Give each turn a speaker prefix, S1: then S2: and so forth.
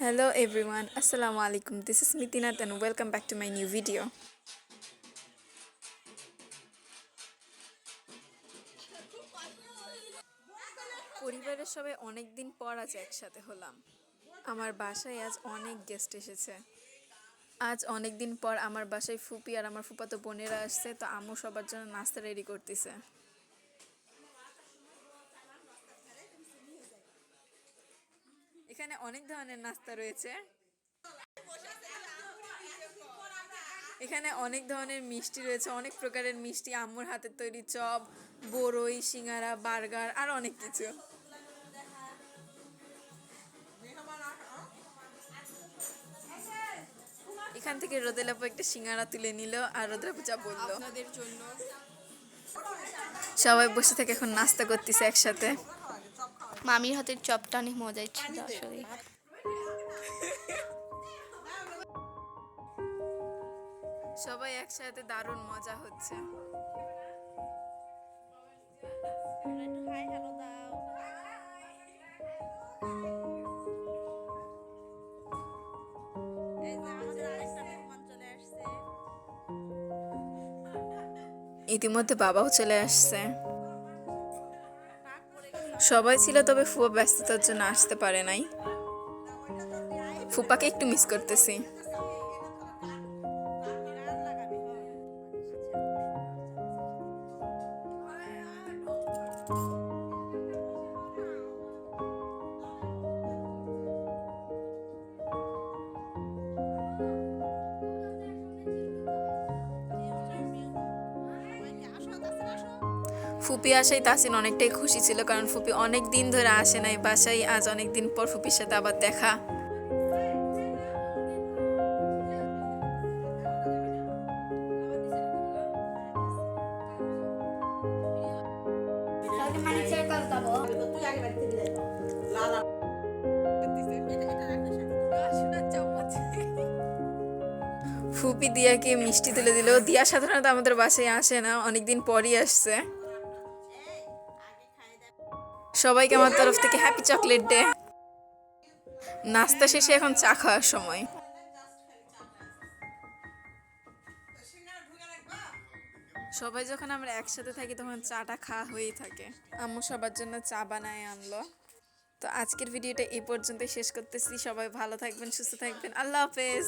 S1: Hello everyone, Assalamu alaikum. This is Mitinat and welcome back to my new video. পরিবারের সবাই অনেক দিন পর আজ একসাথে হলাম। আমার বাসায় আজ অনেক গেস্ট এসেছে। আজ অনেক দিন পর আমার বাসায় ফুপি আর আমার ফুফাতো বোনেরা আসছে, তো আম্মু সবার জন্য নাস্তা রেডি করতেছে। এখানে অনেক ধরনের নাস্তা রয়েছে। এখানে অনেক ধরনের মিষ্টি রয়েছে, অনেক প্রকারের মিষ্টি, আম্মুর হাতের তৈরি চপ, বড়ই, সিঙ্গারা, বার্গার আর অনেক কিছু। এখান থেকে রোদেলাপু একটা সিঙ্গারা তুলে নিল আর রোদেলাপু যা বলল আপনাদের জন্য। সবাই বসে থেকে এখন নাস্তা করতেছে একসাথে।
S2: মামির হাতের চপটা অনেক মজার ছিল আসলে।
S1: সবাই একসাথে দারুণ মজা হচ্ছে। ইতিমধ্যে বাবাও চলে আসছে। সবাই ছিল, তবে ফুপা ব্যস্ততার জন্য আসতে পারে নাই। ফুপাকে একটু মিস করতেছি। ফুপি আসায় তাসিন অনেকটাই খুশি ছিল, কারণ ফুপি অনেক দিন ধরে আসে নাই বাসায়। আজ অনেক দিন পর ফুপির সাথে আবার দেখা। ফুপি দিয়াকে মিষ্টি তুলে দিল। দিয়া সাধারণত আমাদের বাসায় আসে না, অনেকদিন পরই আসছে। সবাইকে আমার তরফ থেকে হ্যাপি চকলেট ডে। নাস্তা শেষে এখন চা খাওয়ার সময়। সবাই যখন আমরা একসাথে থাকি তখন চাটা খাওয়া হয়েই থাকে। আম্মু সবার জন্য চা বানায় আনলো। তো আজকের ভিডিওটা এই পর্যন্তই শেষ করতেছি। সবাই ভালো থাকবেন, সুস্থ থাকবেন। আল্লাহ হাফেজ।